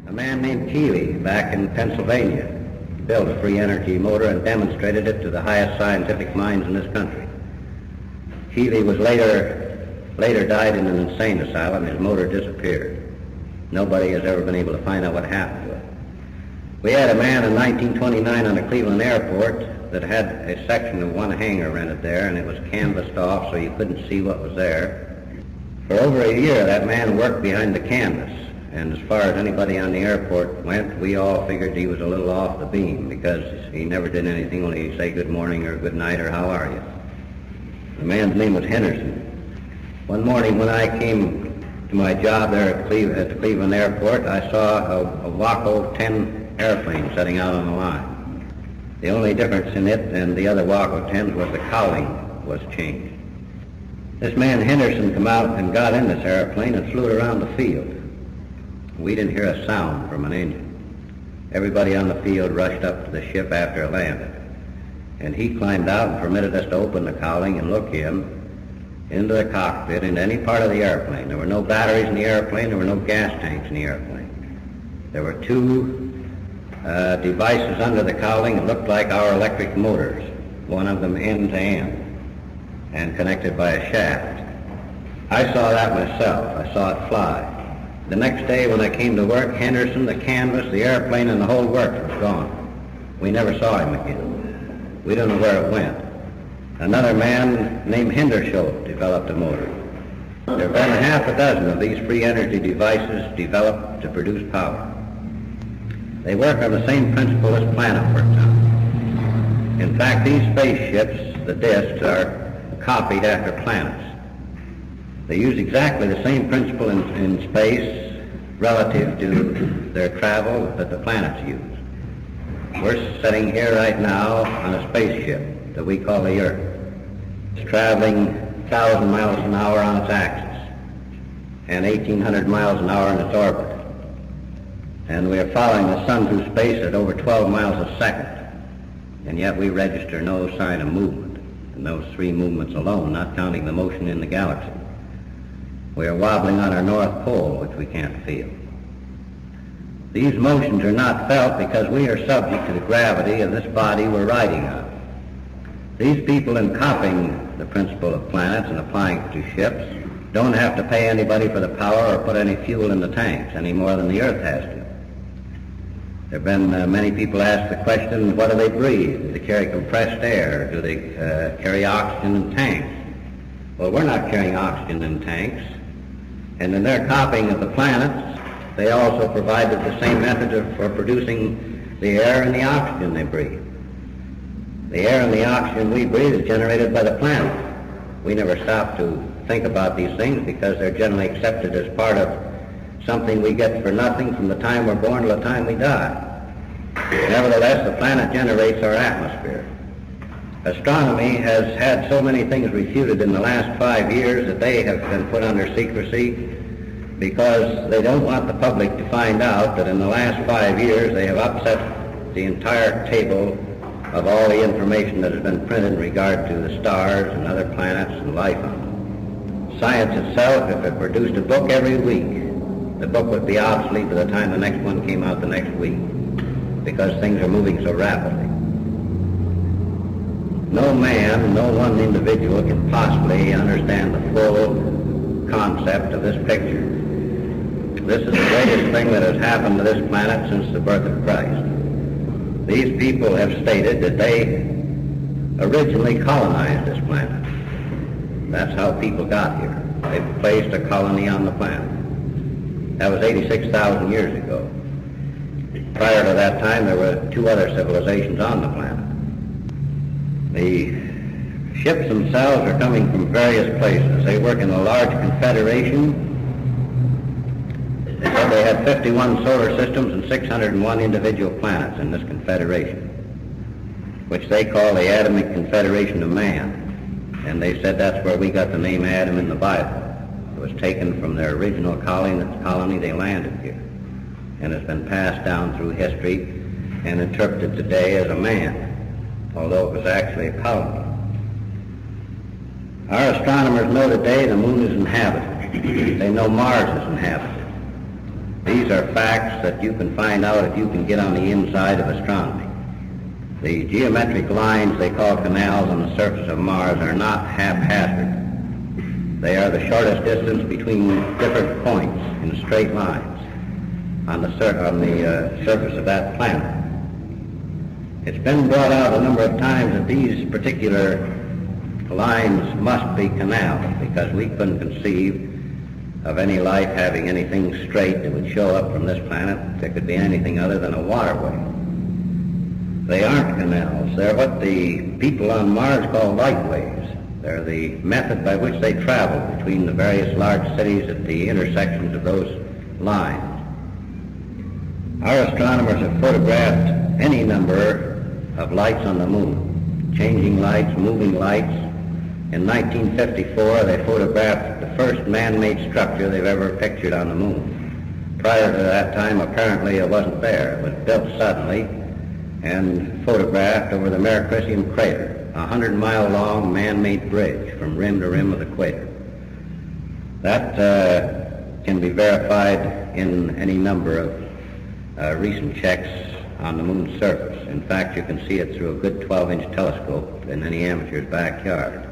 A man named Keeley back in Pennsylvania built a free energy motor and demonstrated it to the highest scientific minds in this country. Keeley was later died in an insane asylum. His motor disappeared. Nobody has ever been able to find out what happened to it. We had a man in 1929 on the Cleveland airport that had a section of one hangar rented there, and it was canvassed off so you couldn't see what was there. For over a year, that man worked behind the canvas, and as far as anybody on the airport went, we all figured he was a little off the beam because he never did anything only say good morning or good night or how are you. The man's name was Henderson. One morning when I came to my job there at the Cleveland airport, I saw a Waco 10 airplane setting out on the line. The only difference in it and the other Waco 10s was the cowling was changed. This man Henderson came out and got in this airplane and flew it around the field. We didn't hear a sound from an engine. Everybody on the field rushed up to the ship after it landed. And he climbed out and permitted us to open the cowling and look into the cockpit, into any part of the airplane. There were no batteries in the airplane. There were no gas tanks in the airplane. There were two devices under the cowling that looked like our electric motors, one of them end to end and connected by a shaft. I saw that myself. I saw it fly. The next day when I came to work, Henderson, the canvas, the airplane, and the whole works was gone. We never saw him again. We don't know where it went. Another man named Hendershot developed a motor. There have been a half a dozen of these free energy devices developed to produce power. They work on the same principle this planet works on. In fact, these spaceships, the disks, are copied after planets. They use exactly the same principle in space relative to their travel that the planets use. We're sitting here right now on a spaceship that we call the Earth. It's traveling 1,000 miles an hour on its axis and 1,800 miles an hour in its orbit. And we are following the sun through space at over 12 miles a second. And yet we register no sign of movement in those three movements alone, not counting the motion in the galaxy. We are wobbling on our North Pole, which we can't feel. These motions are not felt because we are subject to the gravity of this body we're riding on. These people, in copying the principle of planets and applying it to ships, don't have to pay anybody for the power or put any fuel in the tanks any more than the Earth has to. There have been many people ask the question, what do they breathe? Do they carry compressed air? Do they carry oxygen in tanks? Well, we're not carrying oxygen in tanks. And in their copying of the planets, they also provided the same method for producing the air and the oxygen they breathe. The air and the oxygen we breathe is generated by the planet. We never stop to think about these things because they're generally accepted as part of something we get for nothing from the time we're born to the time we die. Nevertheless, the planet generates our atmosphere. Astronomy has had so many things refuted in the last 5 years that they have been put under secrecy because they don't want the public to find out that in the last 5 years they have upset the entire table of all the information that has been printed in regard to the stars and other planets and life on them. Science itself, if it produced a book every week, the book would be obsolete by the time the next one came out the next week because things are moving so rapidly. No man, no one individual can possibly understand the full concept of this picture. This is the greatest thing that has happened to this planet since the birth of Christ. These people have stated that they originally colonized this planet. That's how people got here. They placed a colony on the planet. That was 86,000 years ago. Prior to that time, there were two other civilizations on the planet. The ships themselves are coming from various places. They work in a large confederation. They said they had 51 solar systems and 601 individual planets in this confederation, which they call the Adamic Confederation of Man. And they said that's where we got the name Adam in the Bible. It was taken from their original colony they landed here, and has been passed down through history and interpreted today as a man, although it was actually a colony. Our astronomers know today the moon is inhabited. They know Mars is inhabited. These are facts that you can find out if you can get on the inside of astronomy. The geometric lines they call canals on the surface of Mars are not haphazard. They are the shortest distance between different points in straight lines on the surface of that planet. It's been brought out a number of times that these particular lines must be canals because we couldn't conceive of any life having anything straight that would show up from this planet that could be anything other than a waterway. They aren't canals. They're what the people on Mars call lightways. They're the method by which they travel between the various large cities at the intersections of those lines. Our astronomers have photographed any number of lights on the moon, changing lights, moving lights. In 1954, they photographed the first man-made structure they've ever pictured on the moon. Prior to that time, apparently it wasn't there. It was built suddenly and photographed over the Mare Crisium crater, a 100-mile-long man-made bridge from rim to rim of the equator. That can be verified in any number of recent checks on the moon's surface. In fact, you can see it through a good 12-inch telescope in any amateur's backyard.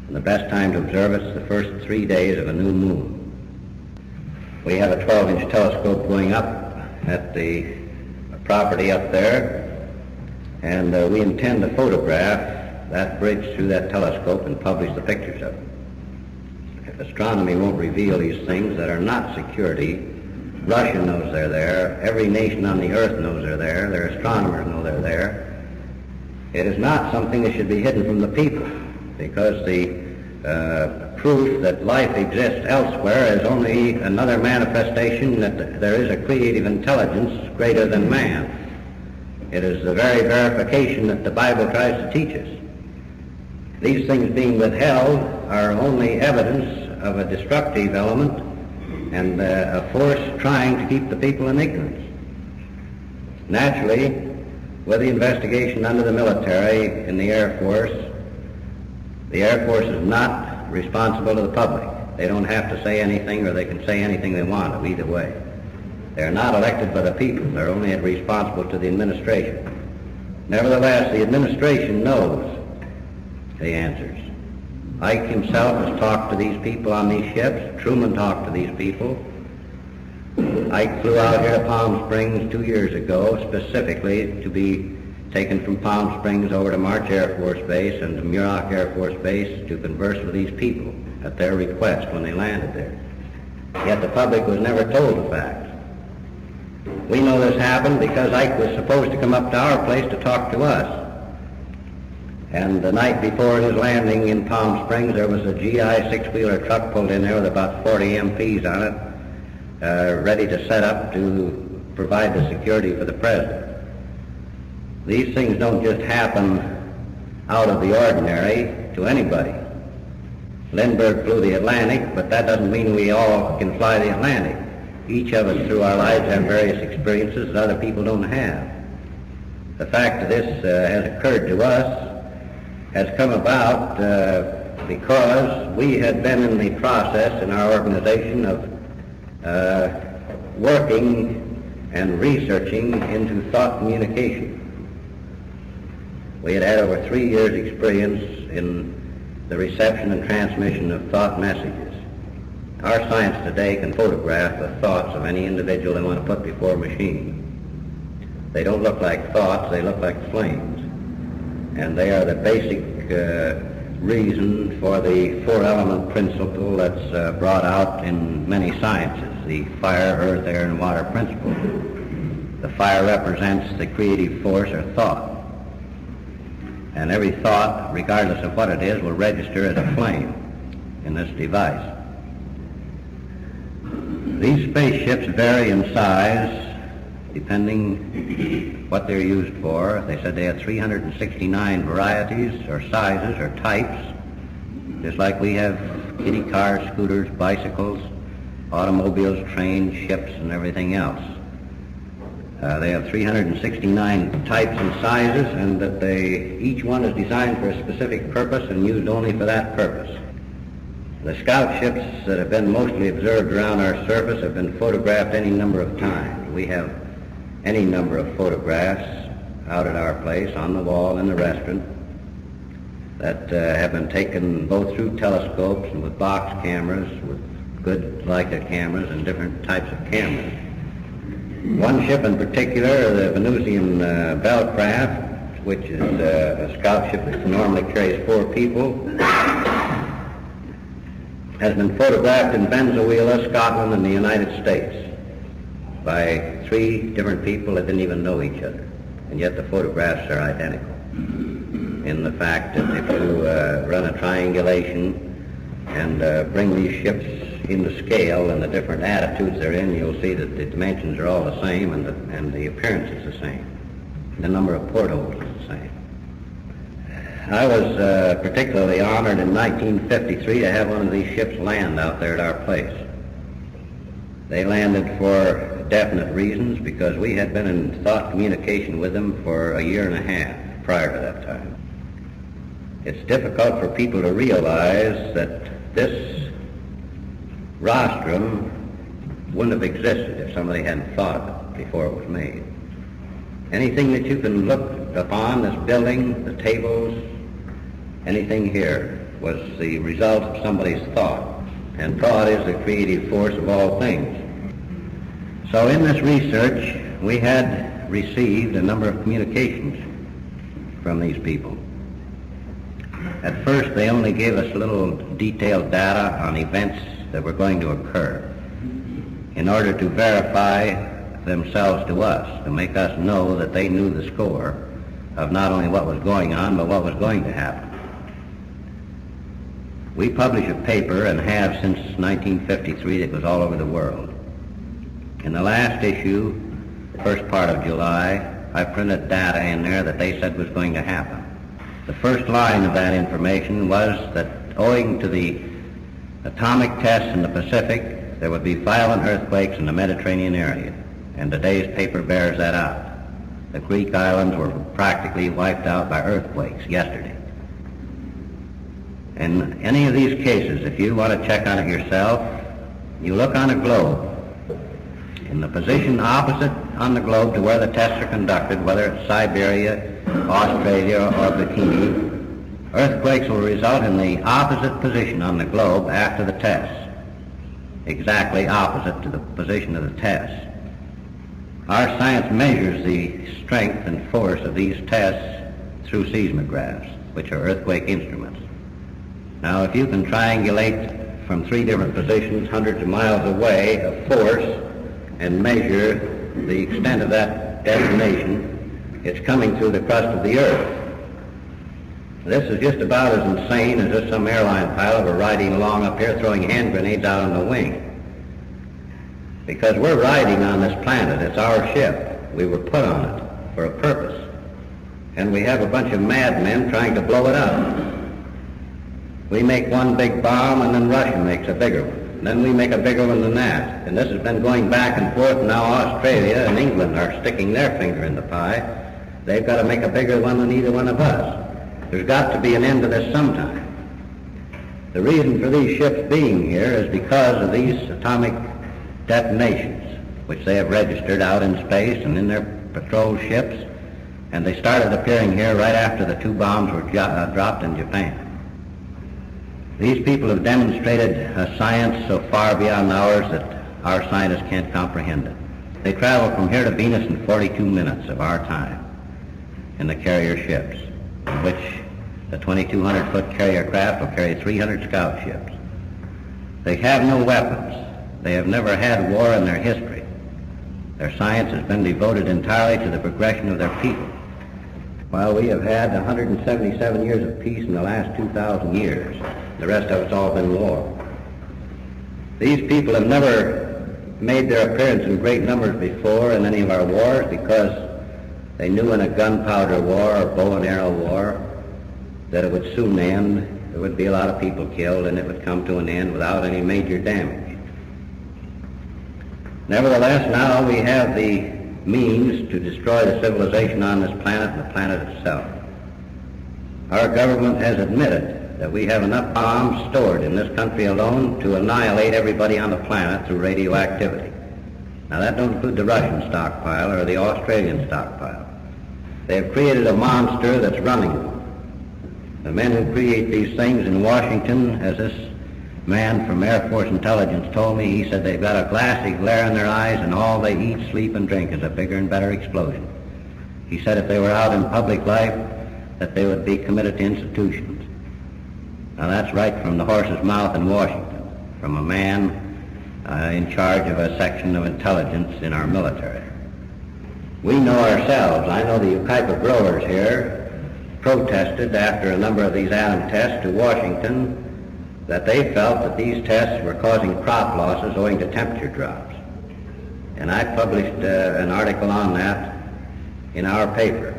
And the best time to observe it is the first 3 days of a new moon. We have a 12-inch telescope going up at the property up there, and we intend to photograph that bridge through that telescope and publish the pictures of it. If astronomy won't reveal these things that are not security, Russia knows they're there, every nation on the earth knows they're there, their astronomers know they're there. It is not something that should be hidden from the people, because the proof that life exists elsewhere is only another manifestation that there is a creative intelligence greater than man. It is the very verification that the Bible tries to teach us. These things being withheld are only evidence of a destructive element and a force trying to keep the people in ignorance. Naturally, with the investigation under the military in the Air Force is not responsible to the public. They don't have to say anything, or they can say anything they want to, either way. They're not elected by the people. They're only responsible to the administration. Nevertheless, the administration knows the answers. Ike himself has talked to these people on these ships. Truman talked to these people. Ike flew out here to Palm Springs 2 years ago specifically to be taken from Palm Springs over to March Air Force Base and to Muroc Air Force Base to converse with these people at their request when they landed there. Yet the public was never told the facts. We know this happened because Ike was supposed to come up to our place to talk to us. And the night before his landing in Palm Springs, there was a GI six-wheeler truck pulled in there with about 40 MPs on it, ready to set up to provide the security for the president. These things don't just happen out of the ordinary to anybody. Lindbergh flew the Atlantic, but that doesn't mean we all can fly the Atlantic. Each of us through our lives have various experiences that other people don't have. The fact that this has occurred to us has come about because we had been in the process in our organization of working and researching into thought communication. We had over 3 years' experience in the reception and transmission of thought messages. Our science today can photograph the thoughts of any individual they want to put before a machine. They don't look like thoughts, they look like flames. And they are the basic reason for the four-element principle that's brought out in many sciences, the fire, earth, air, and water principle. The fire represents the creative force or thought. And every thought, regardless of what it is, will register as a flame in this device. These spaceships vary in size depending what they're used for. They said they had 369 varieties or sizes or types, just like we have kiddie cars, scooters, bicycles, automobiles, trains, ships, and everything else. They have 369 types and sizes, and that each one is designed for a specific purpose and used only for that purpose. The scout ships that have been mostly observed around our surface have been photographed any number of times. We have any number of photographs out at our place, on the wall in the restaurant, that have been taken both through telescopes and with box cameras, with good Leica cameras and different types of cameras. One ship in particular, the Venusian Bellcraft, which is a scout ship that normally carries 4 people, has been photographed in Venezuela, Scotland, and the United States by 3 different people that didn't even know each other. And yet the photographs are identical in the fact that if you run a triangulation and bring these ships into scale and the different attitudes they're in, you'll see that the dimensions are all the same and the appearance is the same. The number of portholes is the same. I was particularly honored in 1953 to have one of these ships land out there at our place. They landed for definite reasons because we had been in thought communication with them for a year and a half prior to that time. It's difficult for people to realize that this rostrum wouldn't have existed if somebody hadn't thought of it before it was made. Anything that you can look upon, this building, the tables, anything here was the result of somebody's thought. And thought is the creative force of all things. So in this research, we had received a number of communications from these people. At first, they only gave us little detailed data on events that were going to occur in order to verify themselves to us, to make us know that they knew the score of not only what was going on, but what was going to happen. We publish a paper, and have since 1953, that goes all over the world. In the last issue, the first part of July, I printed data in there that they said was going to happen. The first line of that information was that owing to the atomic tests in the Pacific, there would be violent earthquakes in the Mediterranean area, and today's paper bears that out. The Greek islands were practically wiped out by earthquakes yesterday. In any of these cases, if you want to check on it yourself, you look on a globe. In the position opposite on the globe to where the tests are conducted, whether it's Siberia, Australia, or Bikini, earthquakes will result in the opposite position on the globe after the tests, exactly opposite to the position of the tests. Our science measures the strength and force of these tests through seismographs, which are earthquake instruments. Now, if you can triangulate from 3 different positions, hundreds of miles away, a force, and measure the extent of that detonation, it's coming through the crust of the earth. This is just about as insane as if some airline pilot were riding along up here throwing hand grenades out on the wing. Because we're riding on this planet. It's our ship. We were put on it for a purpose. And we have a bunch of madmen trying to blow it up. We make one big bomb, and then Russia makes a bigger one. Then we make a bigger one than that. And this has been going back and forth, and now Australia and England are sticking their finger in the pie. They've got to make a bigger one than either one of us. There's got to be an end to this sometime. The reason for these ships being here is because of these atomic detonations, which they have registered out in space and in their patrol ships, and they started appearing here right after the 2 bombs were dropped in Japan. These people have demonstrated a science so far beyond ours that our scientists can't comprehend it. They travel from here to Venus in 42 minutes of our time in the carrier ships, in which the 2,200-foot carrier craft will carry 300 scout ships. They have no weapons. They have never had war in their history. Their science has been devoted entirely to the progression of their people. While we have had 177 years of peace in the last 2,000 years, the rest of it's all been war. These people have never made their appearance in great numbers before in any of our wars because they knew in a gunpowder war or bow and arrow war that it would soon end, there would be a lot of people killed, and it would come to an end without any major damage. Nevertheless, now we have the means to destroy the civilization on this planet and the planet itself. Our government has admitted that we have enough bombs stored in this country alone to annihilate everybody on the planet through radioactivity. Now that don't include the Russian stockpile or the Australian stockpile. They have created a monster that's running them. The men who create these things in Washington, as this man from Air Force Intelligence told me, he said they've got a glassy glare in their eyes and all they eat, sleep, and drink is a bigger and better explosion. He said if they were out in public life, that they would be committed to institutions. Now that's right from the horse's mouth in Washington, from a man in charge of a section of intelligence in our military. We know ourselves, I know the Yucaipa growers here protested after a number of these atom tests to Washington that they felt that these tests were causing crop losses owing to temperature drops. And I published an article on that in our paper.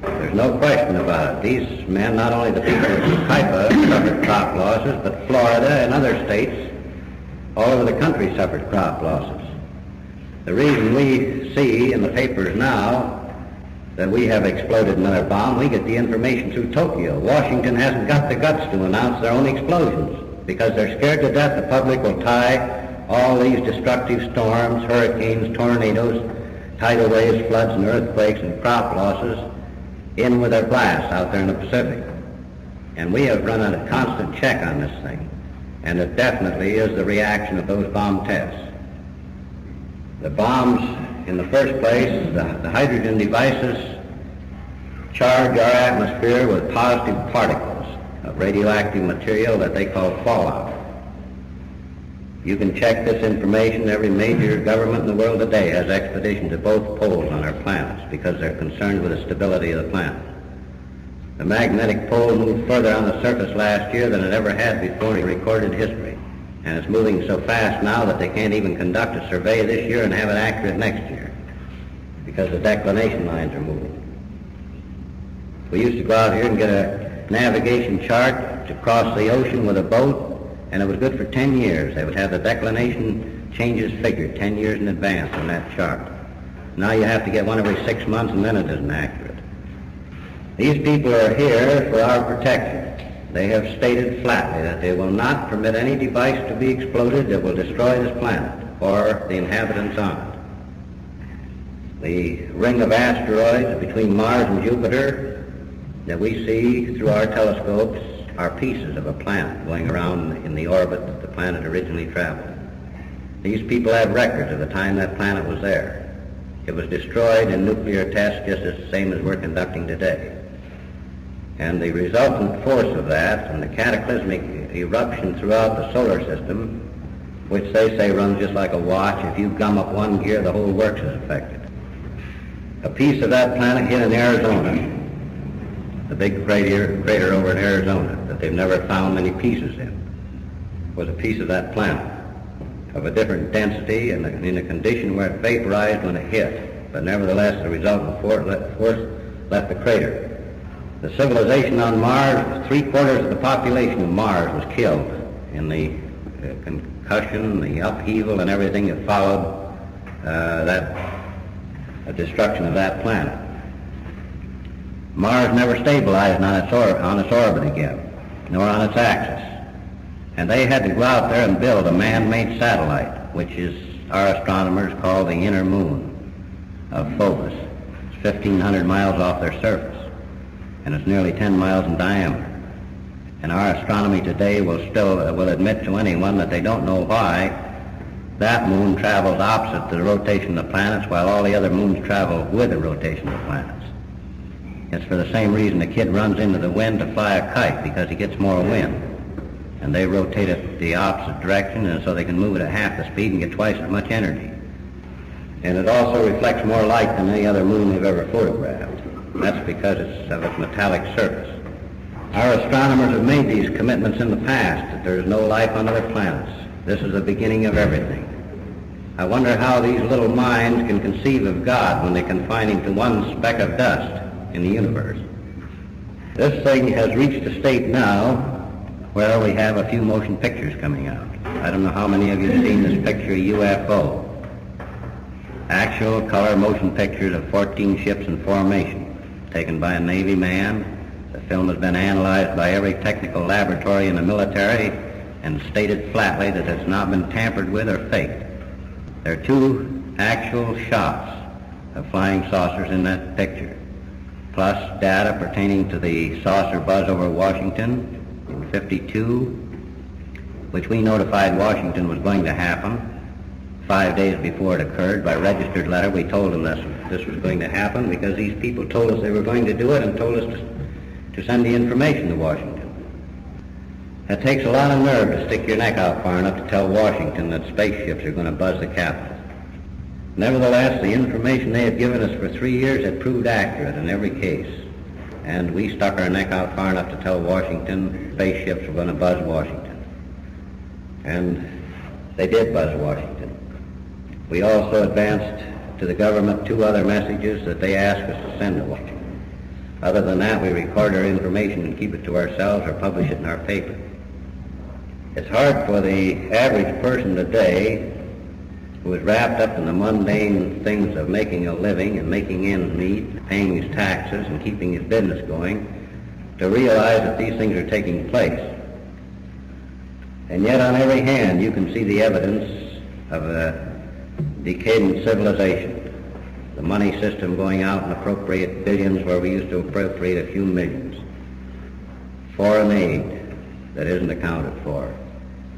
There's no question about it. These men, not only the people of Yucaipa, suffered crop losses, but Florida and other states all over the country suffered crop losses. The reason we see in the papers now that we have exploded another bomb, we get the information through Tokyo. Washington hasn't got the guts to announce their own explosions because they're scared to death the public will tie all these destructive storms, hurricanes, tornadoes, tidal waves, floods, and earthquakes, and crop losses in with their blasts out there in the Pacific. And we have run a constant check on this thing, and it definitely is the reaction of those bomb tests. The bombs, in the first place, the hydrogen devices charge our atmosphere with positive particles of radioactive material that they call fallout. You can check this information. Every major government in the world today has expeditions to both poles on our planets because they're concerned with the stability of the planet. The magnetic pole moved further on the surface last year than it ever had before in recorded history. And it's moving so fast now that they can't even conduct a survey this year and have it accurate next year because the declination lines are moving. We used to go out here and get a navigation chart to cross the ocean with a boat, and it was good for 10 years. They would have the declination changes figured 10 years in advance on that chart. Now you have to get one every 6 months, and then it isn't accurate. These people are here for our protection. They have stated flatly that they will not permit any device to be exploded that will destroy this planet or the inhabitants on it. The ring of asteroids between Mars and Jupiter that we see through our telescopes are pieces of a planet going around in the orbit that the planet originally traveled. These people have records of the time that planet was there. It was destroyed in nuclear tests just the same as we're conducting today. And the resultant force of that and the cataclysmic eruption throughout the solar system, which they say runs just like a watch, if you gum up one gear, the whole works is affected. A piece of that planet hit in Arizona, the big crater over in Arizona that they've never found many pieces in, was a piece of that planet of a different density and in a condition where it vaporized when it hit, but nevertheless the resultant force left the crater. The civilization on Mars, 3/4 of the population of Mars was killed in the concussion, the upheaval, and everything that followed that destruction of that planet. Mars never stabilized on its orbit again, nor on its axis. And they had to go out there and build a man-made satellite, which is our astronomers call the inner moon of Phobos. It's 1,500 miles off their surface, and it's nearly 10 miles in diameter. And our astronomy today will admit to anyone that they don't know why that moon travels opposite the rotation of the planets while all the other moons travel with the rotation of the planets. It's for the same reason a kid runs into the wind to fly a kite, because he gets more wind. And they rotate it the opposite direction, and so they can move it at half the speed and get twice as much energy. And it also reflects more light than any other moon they've ever photographed. That's because it's of its metallic surface. Our astronomers have made these commitments in the past, that there is no life on other planets. This is the beginning of everything. I wonder how these little minds can conceive of God when they confine him to one speck of dust in the universe. This thing has reached a state now where we have a few motion pictures coming out. I don't know how many of you have seen this picture, UFO. Actual color motion pictures of 14 ships in formation, taken by a Navy man The film has been analyzed by every technical laboratory in the military and stated flatly that it's not been tampered with or faked. There are two actual shots of flying saucers in that picture, plus data pertaining to the saucer buzz over Washington in '52, which we notified Washington was going to happen 5 days before it occurred. By registered letter, we told them this was going to happen because these people told us they were going to do it and told us to send the information to Washington. It takes a lot of nerve to stick your neck out far enough to tell Washington that spaceships are going to buzz the Capitol. Nevertheless, the information they had given us for 3 years had proved accurate in every case, and we stuck our neck out far enough to tell Washington spaceships were going to buzz Washington. And they did buzz Washington. We also advanced to the government 2 other messages that they asked us to send to Washington. Other than that, we record our information and keep it to ourselves or publish it in our paper. It's hard for the average person today who is wrapped up in the mundane things of making a living and making ends meet, paying his taxes and keeping his business going, to realize that these things are taking place. And yet on every hand you can see the evidence of a decadent civilization. The money system going out and appropriate billions where we used to appropriate a few millions. Foreign aid that isn't accounted for.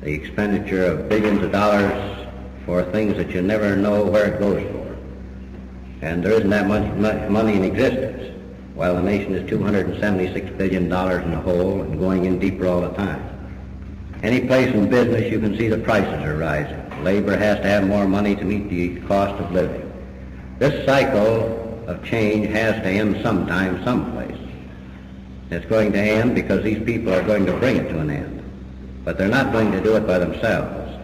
The expenditure of billions of dollars for things that you never know where it goes for. And there isn't that much money in existence, while the nation is $276 billion in the hole and going in deeper all the time. Any place in business you can see the prices are rising. Labor has to have more money to meet the cost of living. This cycle of change has to end sometime, someplace. It's going to end because these people are going to bring it to an end. But they're not going to do it by themselves.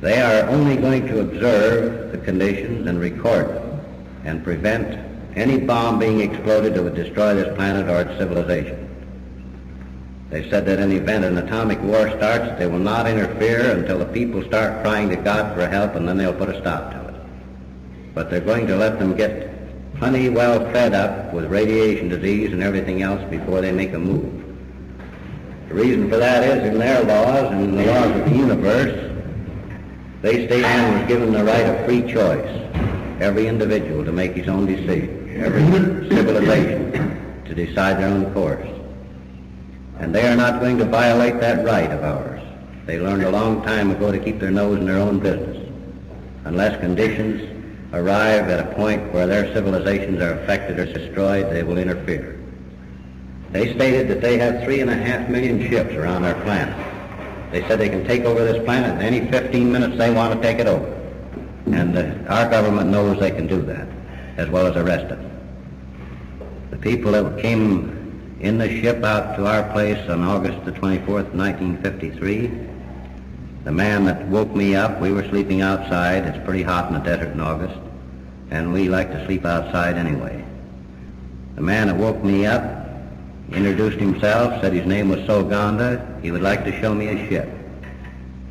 They are only going to observe the conditions and record them and prevent any bomb being exploded that would destroy this planet or its civilization. They said that in the event an atomic war starts, they will not interfere until the people start crying to God for help, and then they'll put a stop to it. But they're going to let them get plenty well fed up with radiation disease and everything else before they make a move. The reason for that is in their laws and in the laws of the universe, they state man was given the right of free choice, every individual to make his own decision, every civilization to decide their own course. And they are not going to violate that right of ours. They learned a long time ago to keep their nose in their own business. Unless conditions arrive at a point where their civilizations are affected or destroyed, they will interfere. They stated that they have 3.5 million ships around our planet. They said they can take over this planet in any 15 minutes they want to take it over. And our government knows they can do that, as well as the rest of them. The people that came in the ship out to our place on August the 24th, 1953, the man that woke me up, we were sleeping outside. It's pretty hot in the desert in August, and we like to sleep outside anyway. The man that woke me up introduced himself, said his name was Soganda. He would like to show me a ship.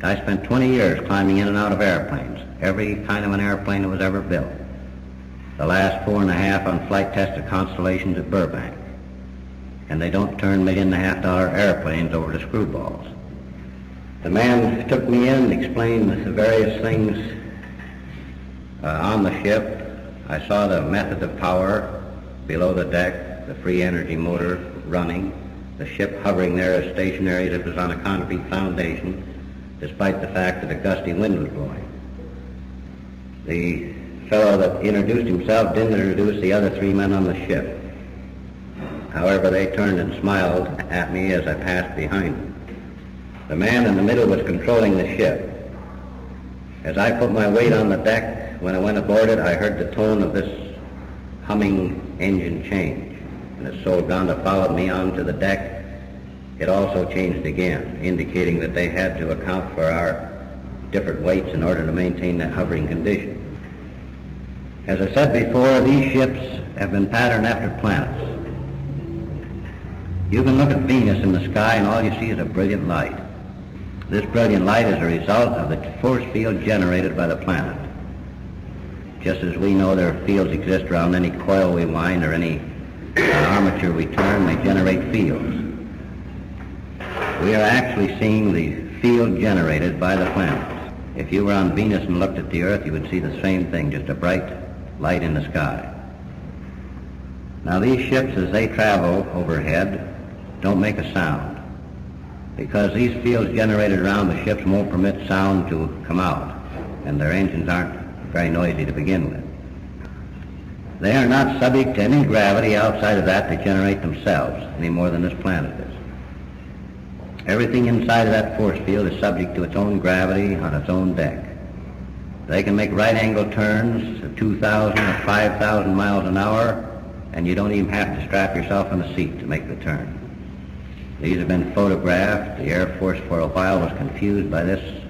I spent 20 years climbing in and out of airplanes, every kind of an airplane that was ever built. The last 4.5 on flight test of Constellations at Burbank. And they don't turn $1.5 million airplanes over to screwballs. The man took me in and explained the various things on the ship. I saw the method of power below the deck, the free energy motor running, the ship hovering there as stationary as if it was on a concrete foundation, despite the fact that a gusty wind was blowing. The fellow that introduced himself didn't introduce the other 3 men on the ship. However, they turned and smiled at me as I passed behind them. The man in the middle was controlling the ship. As I put my weight on the deck, when I went aboard it, I heard the tone of this humming engine change. And as Soganda followed me onto the deck, it also changed again, indicating that they had to account for our different weights in order to maintain that hovering condition. As I said before, these ships have been patterned after planets. You can look at Venus in the sky and all you see is a brilliant light. This brilliant light is a result of the force field generated by the planet. Just as we know there are fields exist around any coil we wind or any armature we turn, they generate fields. We are actually seeing the field generated by the planets. If you were on Venus and looked at the Earth, you would see the same thing, just a bright light in the sky. Now these ships, as they travel overhead, don't make a sound, because these fields generated around the ships won't permit sound to come out, and their engines aren't very noisy to begin with. They are not subject to any gravity outside of that they generate themselves, any more than this planet is. Everything inside of that force field is subject to its own gravity on its own deck. They can make right-angle turns of 2,000 or 5,000 miles an hour, and you don't even have to strap yourself in the seat to make the turn. These have been photographed. The Air Force for a while was confused by this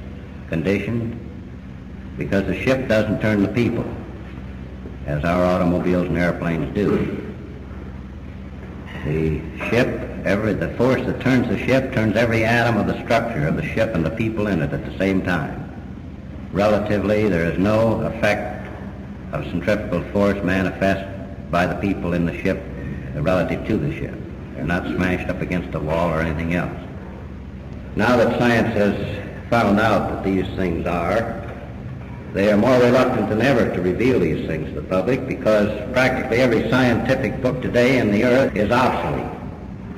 condition because the ship doesn't turn the people as our automobiles and airplanes do. The ship, the force that turns the ship turns every atom of the structure of the ship and the people in it at the same time. Relatively, there is no effect of centrifugal force manifest by the people in the ship relative to the ship. They're not smashed up against the wall or anything else. Now that science has found out that these things are, they are more reluctant than ever to reveal these things to the public, because practically every scientific book today in the earth is obsolete.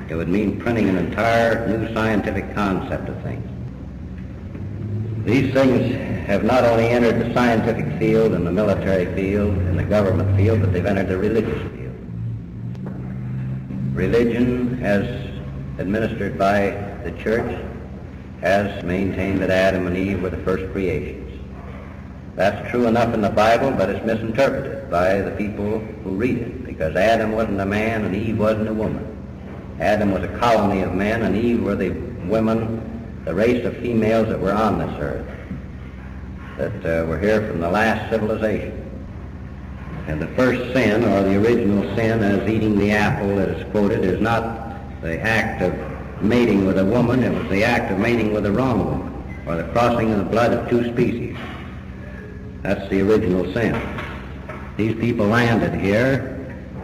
It would mean printing an entire new scientific concept of things. These things have not only entered the scientific field and the military field and the government field, but they've entered the religious field. Religion, as administered by the church, has maintained that Adam and Eve were the first creations. That's true enough in the Bible, but it's misinterpreted by the people who read it, because Adam wasn't a man and Eve wasn't a woman. Adam was a colony of men, and Eve were the women, the race of females that were on this earth, that were here from the last civilization. And the first sin, or the original sin, as eating the apple that is quoted, is not the act of mating with a woman. It was the act of mating with the wrong woman, or the crossing of the blood of two species. That's the original sin. These people landed here,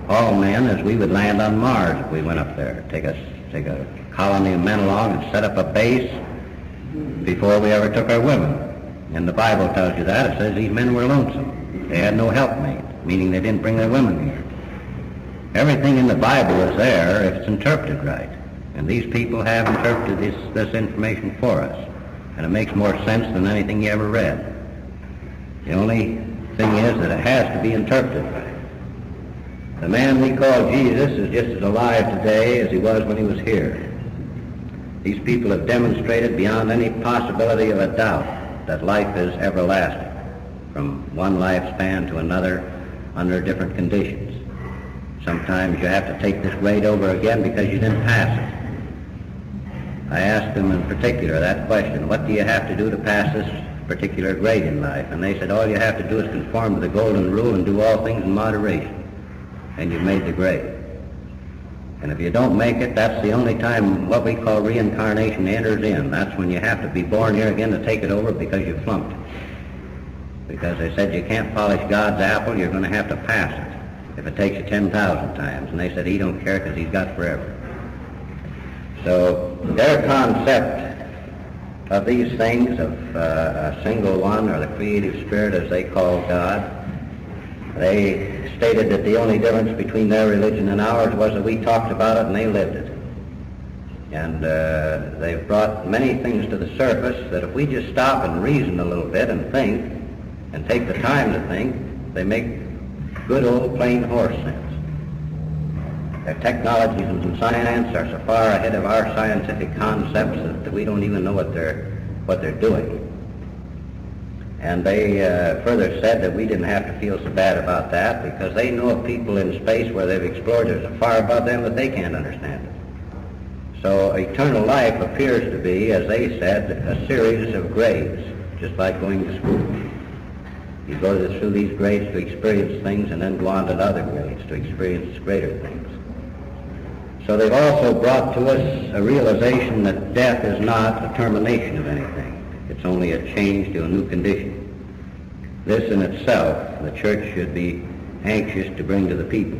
all men, as we would land on Mars if we went up there. Take a colony of men along and set up a base before we ever took our women. And the Bible tells you that. It says these men were lonesome. They had no helpmate, meaning they didn't bring their women here. Everything in the Bible is there if it's interpreted right. And these people have interpreted this information for us. And it makes more sense than anything you ever read. The only thing is that it has to be interpreted right. The man we call Jesus is just as alive today as he was when he was here. These people have demonstrated beyond any possibility of a doubt that life is everlasting, from one lifespan to another under different conditions. Sometimes you have to take this grade over again because you didn't pass it. I asked them in particular that question, what do you have to do to pass this particular grade in life? And they said, all you have to do is conform to the golden rule and do all things in moderation, and you've made the grade. And if you don't make it, that's the only time what we call reincarnation enters in. That's when you have to be born here again to take it over because you flunked it. Because they said you can't polish God's apple, you're going to have to pass it if it takes you 10,000 times. And they said he don't care because he's got forever. So their concept of these things, of a single one, or the creative spirit as they call God, they stated that the only difference between their religion and ours was that we talked about it and they lived it. And they've brought many things to the surface that if we just stop and reason a little bit and think, and take the time to think, they make good old plain horse sense. Their technologies and science are so far ahead of our scientific concepts that we don't even know what they're doing. And they further said that we didn't have to feel so bad about that because they know of people in space where they've explored there's a far above them that they can't understand it. So eternal life appears to be, as they said, a series of grades, just like going to school. You go through these grades to experience things and then go on to other grades to experience greater things. So they've also brought to us a realization that death is not a termination of anything. It's only a change to a new condition. This in itself, the church should be anxious to bring to the people.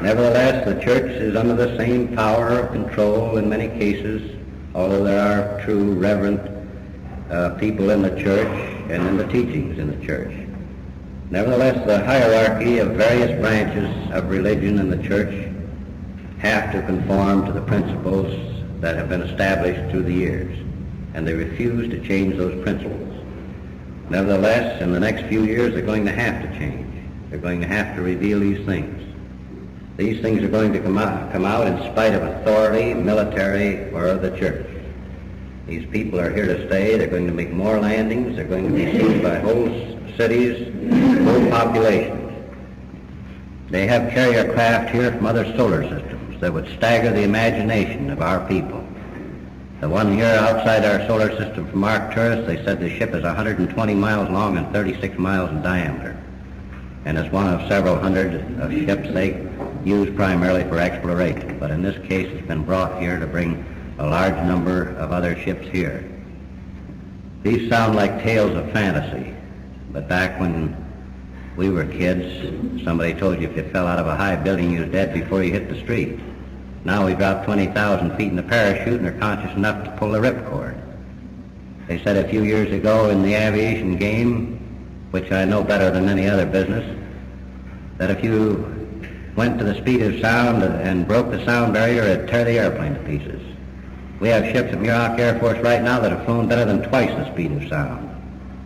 Nevertheless, the church is under the same power of control in many cases, although there are true reverent people in the church and in the teachings in the church. Nevertheless, the hierarchy of various branches of religion in the church have to conform to the principles that have been established through the years, and they refuse to change those principles. Nevertheless, in the next few years, they're going to have to change. They're going to have to reveal these things. These things are going to come out in spite of authority, military, or of the church. These people are here to stay. They're going to make more landings. They're going to be seen by whole cities, whole populations. They have carrier craft here from other solar systems that would stagger the imagination of our people. The one here outside our solar system from Arcturus, they said the ship is 120 miles long and 36 miles in diameter, and is one of several hundred of ships they use primarily for exploration. But in this case, it's been brought here to bring a large number of other ships here. These sound like tales of fantasy, but back when we were kids, somebody told you if you fell out of a high building, you was dead before you hit the street. Now we dropped 20,000 feet in a parachute and are conscious enough to pull the ripcord. They said a few years ago in the aviation game, which I know better than any other business, that if you went to the speed of sound and broke the sound barrier, it'd tear the airplane to pieces. We have ships at Muroc Air Force right now that have flown better than twice the speed of sound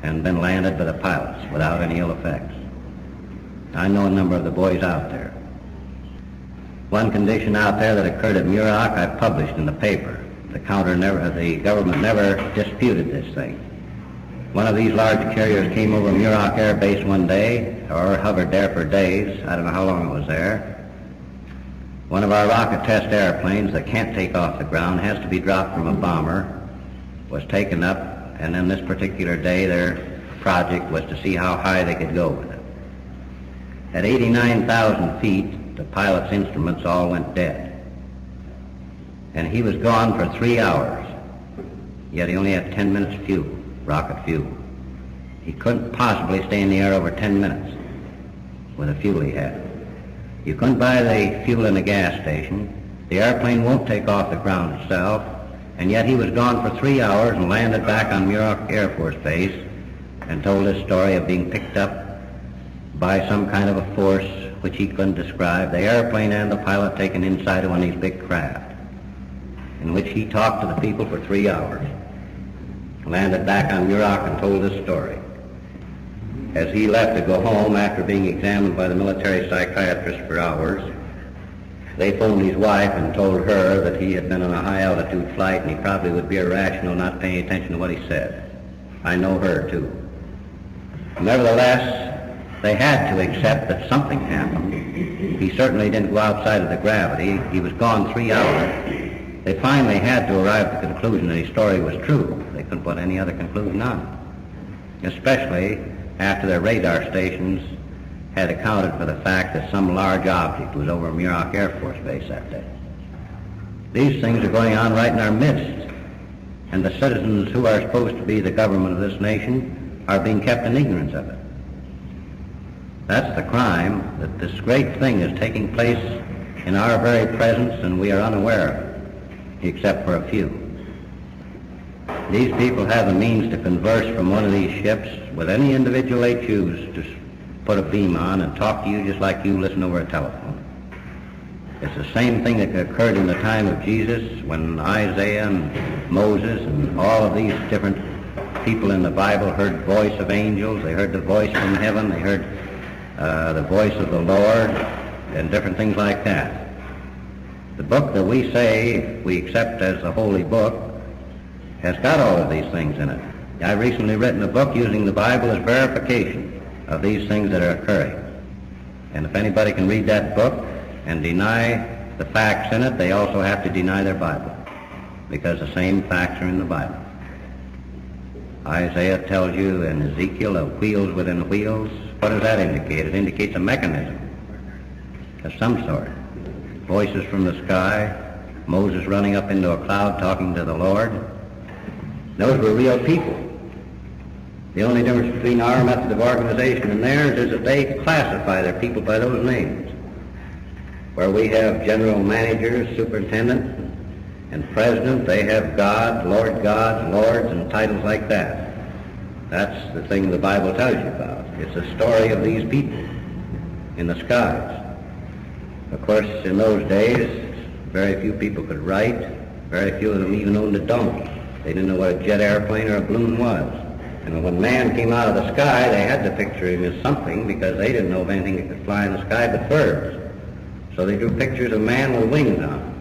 and been landed by the pilots without any ill effects. I know a number of the boys out there. One condition out there that occurred at Muroc I published in the paper. The government never disputed this thing. One of these large carriers came over Muroc Air Base one day, or hovered there for days. I don't know how long it was there. One of our rocket test airplanes that can't take off the ground, has to be dropped from a bomber, was taken up, and then this particular day their project was to see how high they could go with it. At 89,000 feet, the pilot's instruments all went dead. And he was gone for 3 hours, yet he only had 10 minutes fuel, rocket fuel. He couldn't possibly stay in the air over 10 minutes with the fuel he had. You couldn't buy the fuel in a gas station. The airplane won't take off the ground itself, and yet he was gone for 3 hours and landed back on Muroc Air Force Base and told his story of being picked up by some kind of a force which he couldn't describe, the airplane and the pilot taken inside of one of these big craft, in which he talked to the people for 3 hours, landed back on Muroc and told his story. As he left to go home after being examined by the military psychiatrist for hours, they phoned his wife and told her that he had been on a high-altitude flight and he probably would be irrational not paying attention to what he said. I know her, too. Nevertheless, they had to accept that something happened. He certainly didn't go outside of the gravity. He was gone 3 hours. They finally had to arrive at the conclusion that his story was true. They couldn't put any other conclusion on it, especially after their radar stations had accounted for the fact that some large object was over Muroc Air Force Base that day. These things are going on right in our midst, and the citizens who are supposed to be the government of this nation are being kept in ignorance of it. That's the crime, that this great thing is taking place in our very presence and we are unaware of it, except for a few. These people have the means to converse from one of these ships with any individual they choose to put a beam on and talk to you just like you listen over a telephone. It's the same thing that occurred in the time of Jesus when Isaiah and Moses and all of these different people in the Bible heard the voice of angels, they heard the voice from heaven, they heard the voice of the Lord, and different things like that. The book that we say we accept as the Holy Book has got all of these things in it. I've recently written a book using the Bible as verification of these things that are occurring. And if anybody can read that book and deny the facts in it, they also have to deny their Bible, because the same facts are in the Bible. Isaiah tells you in Ezekiel of wheels within wheels. What does that indicate? It indicates a mechanism of some sort. Voices from the sky, Moses running up into a cloud talking to the Lord. Those were real people. The only difference between our method of organization and theirs is that they classify their people by those names. Where we have general managers, superintendents, and presidents, they have God, gods, lords, and titles like that. That's the thing the Bible tells you about. It's the story of these people in the skies. Of course, in those days, very few people could write. Very few of them even owned a donkey. They didn't know what a jet airplane or a balloon was. And when man came out of the sky, they had to picture him as something because they didn't know of anything that could fly in the sky but birds. So they drew pictures of man with wings on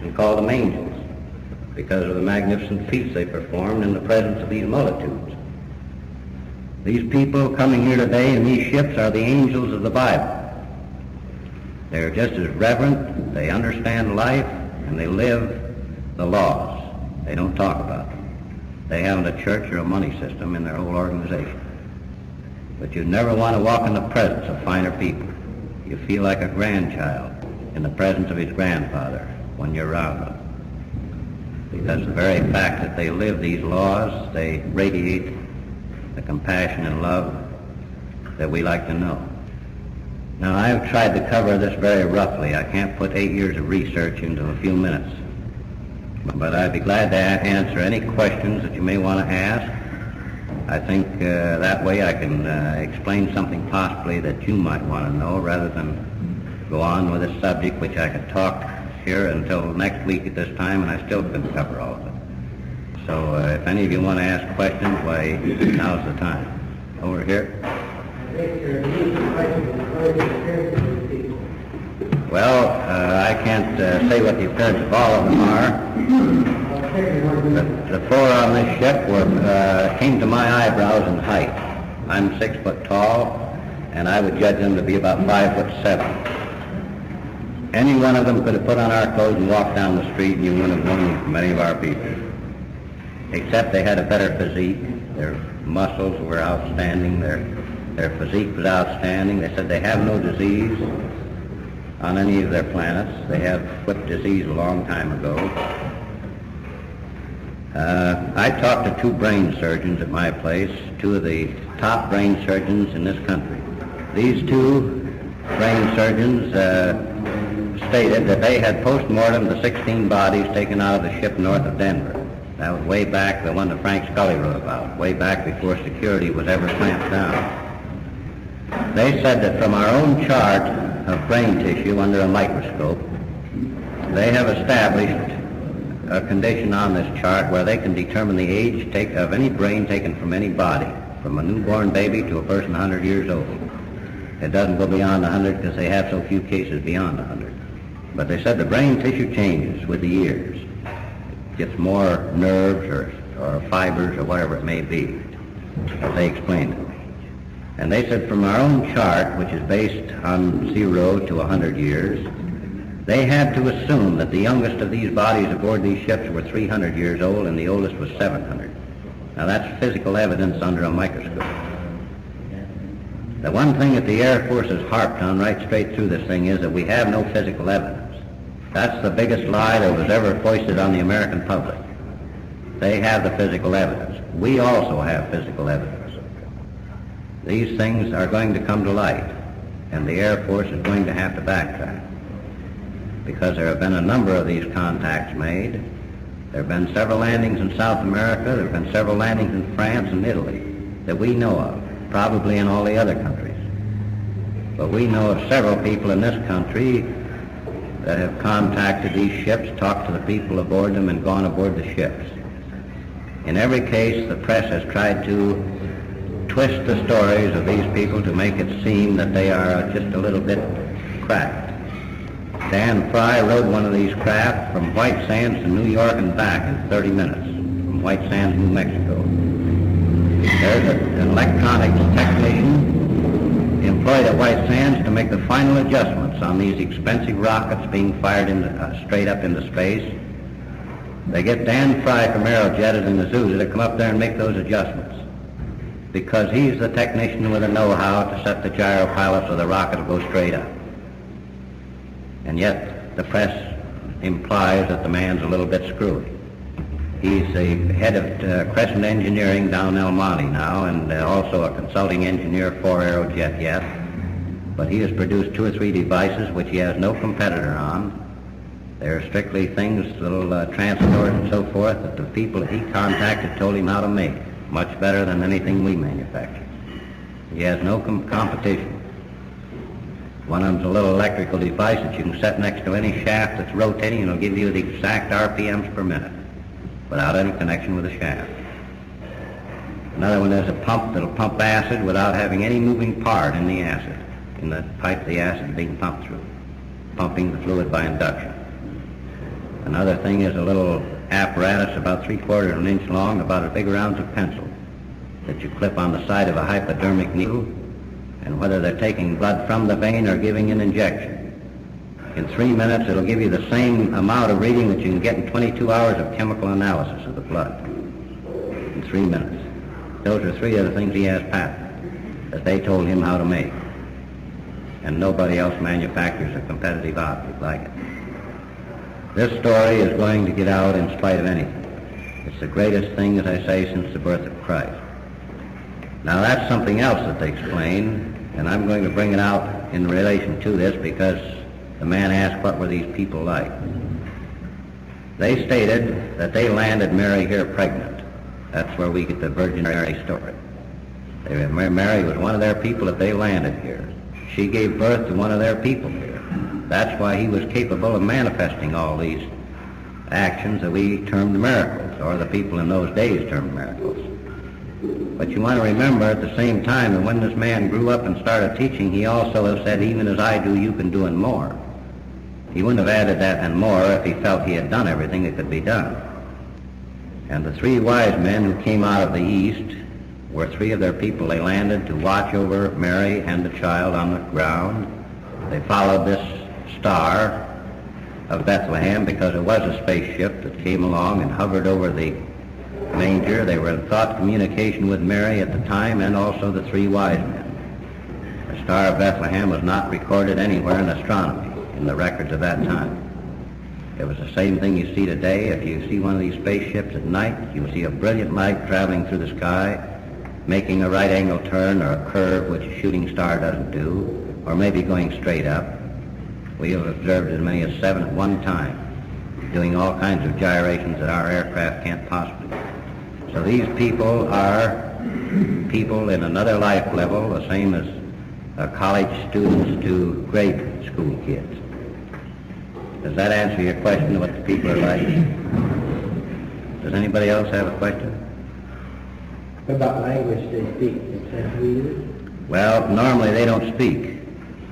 and called them angels because of the magnificent feats they performed in the presence of these multitudes. These people coming here today in these ships are the angels of the Bible. They're just as reverent, they understand life, and they live the laws. They don't talk about them. They haven't a church or a money system in their whole organization. But you never want to walk in the presence of finer people. You feel like a grandchild in the presence of his grandfather when you're around them. Because the very fact that they live these laws, they radiate the compassion and love that we like to know. Now, I've tried to cover this very roughly. I can't put 8 years of research into a few minutes. But I'd be glad to answer any questions that you may want to ask. I think that way I can explain something possibly that you might want to know rather than go on with a subject which I could talk here until next week at this time and I still couldn't cover all of it. So if any of you want to ask questions, why, now's the time. Over here. Well, I can't say what the appearance of all of them are. The four on this ship came to my eyebrows in height. I'm 6 foot tall, and I would judge them to be about 5'7". Any one of them could have put on our clothes and walked down the street, and you wouldn't have known them from any of our people. Except they had a better physique. Their muscles were outstanding. Their physique was outstanding. They said they have no disease on any of their planets. They have whipped disease a long time ago. I talked to 2 brain surgeons at my place, 2 of the top brain surgeons in this country. These 2 brain surgeons stated that they had post-mortem the 16 bodies taken out of the ship north of Denver. That was way back, the one that Frank Scully wrote about, way back before security was ever clamped down. They said that from our own chart of brain tissue under a microscope, they have established a condition on this chart where they can determine the age of any brain taken from any body, from a newborn baby to a person 100 years old. It doesn't go beyond 100 because they have so few cases beyond 100. But they said the brain tissue changes with the years. It gets more nerves or fibers or whatever it may be, as they explained it. And they said from our own chart, which is based on 0 to 100 years, they had to assume that the youngest of these bodies aboard these ships were 300 years old and the oldest was 700. Now that's physical evidence under a microscope. The one thing that the Air Force has harped on right straight through this thing is that we have no physical evidence. That's the biggest lie that was ever foisted on the American public. They have the physical evidence. We also have physical evidence. These things are going to come to light, and the Air Force is going to have to backtrack, because there have been a number of these contacts made. There have been several landings in South America, there have been several landings in France and Italy that we know of, probably in all the other countries. But we know of several people in this country that have contacted these ships, talked to the people aboard them, and gone aboard the ships. In every case, the press has tried to twist the stories of these people to make it seem that they are just a little bit cracked. Dan Fry rode one of these craft from White Sands to New York and back in 30 minutes, from White Sands, New Mexico. There's an electronics technician employed at White Sands to make the final adjustments on these expensive rockets being fired straight up into space. They get Dan Fry from Aerojet in Azusa to come up there and make those adjustments, because he's the technician with the know-how to set the gyro pilot so the rocket will go straight up. And yet the press implies that the man's a little bit screwy. He's the head of Crescent Engineering down El Monte now, and also a consulting engineer for Aerojet yet. but he has produced 2 or 3 devices which he has no competitor on. They're strictly things, little transporters and so forth, that the people that he contacted told him how to make, much better than anything we manufacture. He has no competition. One of them's a little electrical device that you can set next to any shaft that's rotating, and it'll give you the exact RPMs per minute without any connection with the shaft. Another one is a pump that'll pump acid without having any moving part in the acid, in the pipe the acid is being pumped through, pumping the fluid by induction. Another thing is a little apparatus about 3/4 of an inch long, about as big around as a pencil, that you clip on the side of a hypodermic needle, and whether they're taking blood from the vein or giving an injection. In 3 minutes, it'll give you the same amount of reading that you can get in 22 hours of chemical analysis of the blood. In 3 minutes. Those are 3 of the things he has patented, that they told him how to make. And nobody else manufactures a competitive object like it. This story is going to get out in spite of anything. It's the greatest thing, as I say, since the birth of Christ. Now that's something else that they explain, and I'm going to bring it out in relation to this because the man asked what were these people like. They stated that they landed Mary here pregnant. That's where we get the Virgin Mary story. Mary was one of their people that they landed here. She gave birth to one of their people here. That's why he was capable of manifesting all these actions that we termed miracles, or the people in those days termed miracles. But you want to remember at the same time that when this man grew up and started teaching, he also said, even as I do, you can do and more. He wouldn't have added that and more if he felt he had done everything that could be done. And the 3 wise men who came out of the east were 3 of their people. They landed to watch over Mary and the child on the ground. They followed this star of Bethlehem because it was a spaceship that came along and hovered over the manger. They were in thought communication with Mary at the time, and also the 3 wise men. The Star of Bethlehem was not recorded anywhere in astronomy in the records of that time. It was the same thing you see today. If you see one of these spaceships at night, you'll see a brilliant light traveling through the sky, making a right angle turn or a curve, which a shooting star doesn't do, or maybe going straight up. We have observed as many as 7 at one time, doing all kinds of gyrations that our aircraft can't possibly do. So these people are people in another life level, the same as college students to grade school kids. Does that answer your question of what the people are like? Does anybody else have a question? What about language they speak? Is that weird? Well, normally they don't speak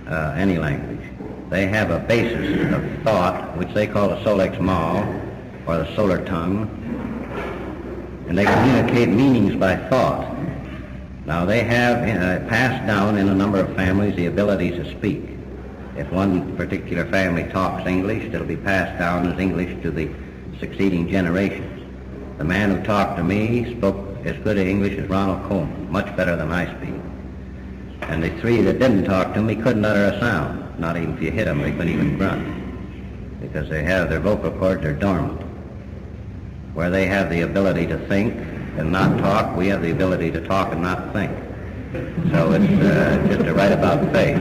any language. They have a basis of thought, which they call the solex mal, or the solar tongue, and they communicate meanings by thought. Now they have passed down in a number of families the ability to speak. If one particular family talks English, it'll be passed down as English to the succeeding generations. The man who talked to me spoke as good English as Ronald Coleman, much better than I speak. And the 3 that didn't talk to me couldn't utter a sound. Not even if you hit them, they couldn't even grunt, because they have their vocal cords are dormant. Where they have the ability to think and not talk, we have the ability to talk and not think. So it's just a right about face.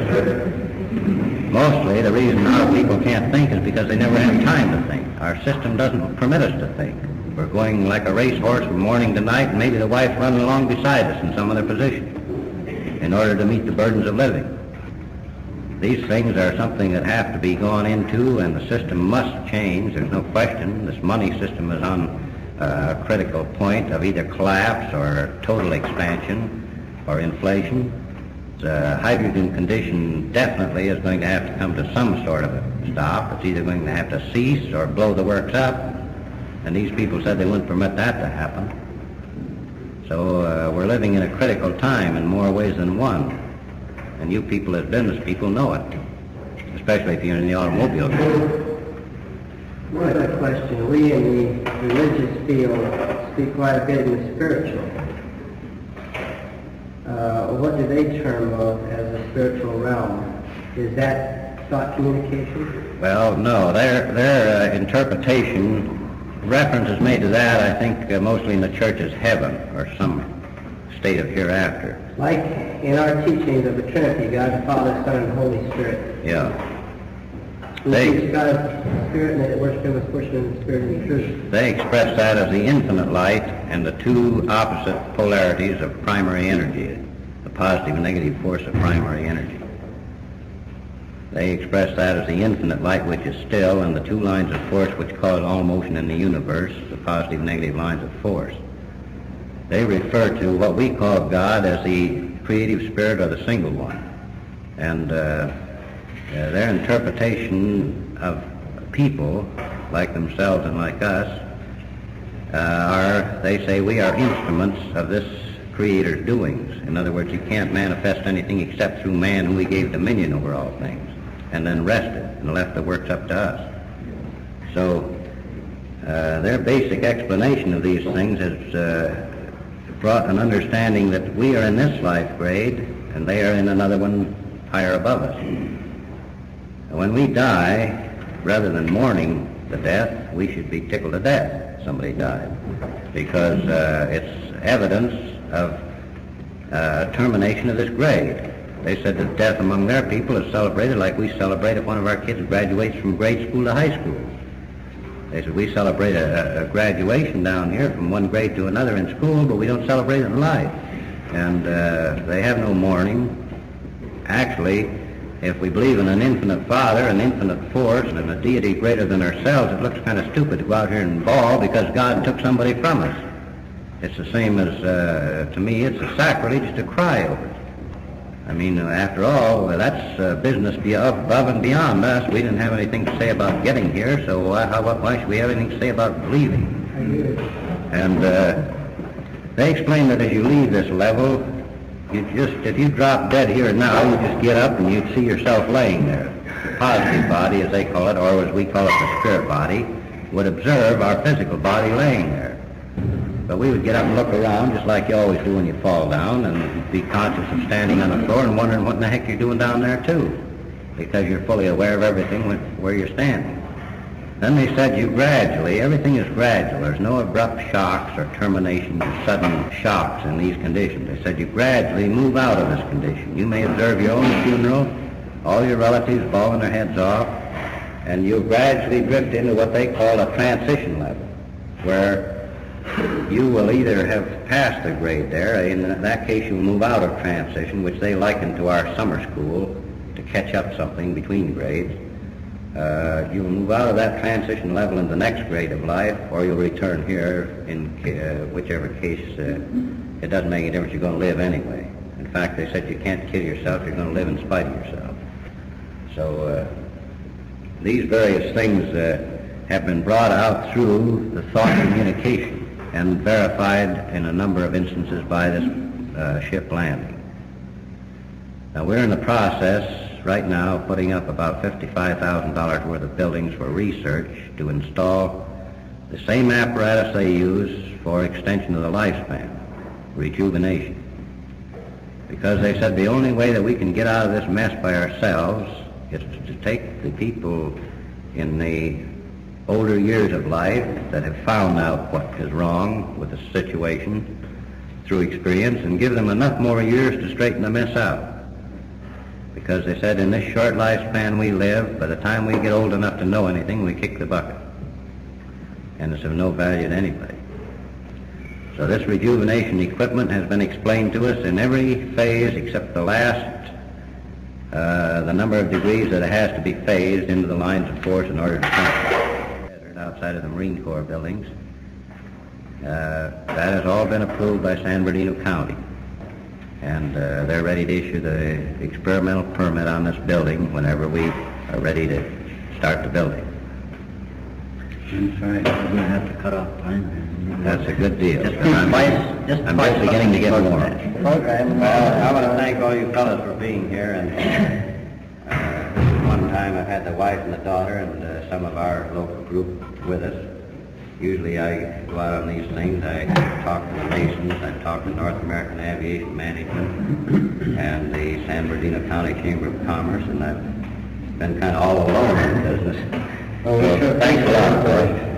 Mostly the reason our people can't think is because they never have time to think. Our system doesn't permit us to think. We're going like a racehorse from morning to night, and maybe the wife's running along beside us in some other position in order to meet the burdens of living. These things are something that have to be gone into, and the system must change. There's no question. This money system is on a critical point of either collapse or total expansion or inflation. The hydrogen condition definitely is going to have to come to some sort of a stop. It's either going to have to cease or blow the works up, and these people said they wouldn't permit that to happen. So we're living in a critical time in more ways than one. And you people as business people know it, especially if you're in the automobile field. One other question. We in the religious field speak quite a bit in the spiritual. What do they term of as a spiritual realm? Is that thought communication? Well, no. Their interpretation, reference is made to that, I think, mostly in the church as heaven or some state of hereafter. Like in our teachings of the Trinity, God the Father, Son, and Holy Spirit. Yeah. We teach God as Spirit, and they that worship Him must worship Him in spirit and in truth. They express that as the infinite light and the two opposite polarities of primary energy, the positive and negative force of primary energy. They express that as the infinite light which is still and the two lines of force which cause all motion in the universe, the positive and negative lines of force. They refer to what we call God as the creative spirit or the single one. And their interpretation of people like themselves and like us they say we are instruments of this Creator's doings. In other words, you can't manifest anything except through man who He gave dominion over all things, and then rested and left the works up to us. So their basic explanation of these things has brought an understanding that we are in this life grade and they are in another one higher above us. When we die, rather than mourning the death, we should be tickled to death somebody died, because it's evidence of termination of this grade. They said that death among their people is celebrated like we celebrate if one of our kids graduates from grade school to high school. They said we celebrate a graduation down here from one grade to another in school, but we don't celebrate it in life. And they have no mourning. Actually, if we believe in an infinite Father, an infinite force, and a deity greater than ourselves, it looks kind of stupid to go out here and bawl because God took somebody from us. It's the same as, to me, it's a sacrilege to cry over it. I mean, after all, that's business above and beyond us. We didn't have anything to say about getting here, so why should we have anything to say about leaving? And they explain that as you leave this level, if you drop dead here now, you just get up and you'd see yourself laying there. The positive body, as they call it, or as we call it, the spirit body, would observe our physical body laying there. But we would get up and look around just like you always do when you fall down, and be conscious of standing on the floor and wondering what in the heck you're doing down there too, because you're fully aware of everything where you're standing. Then they said everything is gradual. There's no abrupt shocks or terminations or sudden shocks in these conditions. They said you gradually move out of this condition. You may observe your own funeral, all your relatives bawling their heads off, and you'll gradually drift into what they call a transition level, where you will either have passed the grade there. In that case, you will move out of transition, which they liken to our summer school, to catch up something between grades. You will move out of that transition level in the next grade of life, or you'll return here in whichever case. It doesn't make any difference. You're going to live anyway. In fact, they said you can't kill yourself. You're going to live in spite of yourself. So these various things have been brought out through the thought communication and verified in a number of instances by this ship landing. Now we're in the process right now of putting up about $55,000 worth of buildings for research to install the same apparatus they use for extension of the lifespan, rejuvenation. Because they said the only way that we can get out of this mess by ourselves is to take the people in the older years of life that have found out what is wrong with the situation through experience and give them enough more years to straighten the mess out. Because they said in this short lifespan we live, by the time we get old enough to know anything, we kick the bucket. And it's of no value to anybody. So this rejuvenation equipment has been explained to us in every phase except the last, the number of degrees that it has to be phased into the lines of force in order to function. Outside of the Marine Corps buildings. That has all been approved by San Bernardino County. And they're ready to issue the experimental permit on this building whenever we are ready to start the building. I'm sorry, we're going to have to cut off time. That's a good deal. I'm just beginning to get more. Well, I want to thank all you fellows for being here. And one time I had the wife and the daughter and some of our local group with us. Usually I go out on these things. I talk to the Masons, I talk to North American Aviation Management and the San Bernardino County Chamber of Commerce, and I've been kind of all alone in the business. So thanks a lot, boys.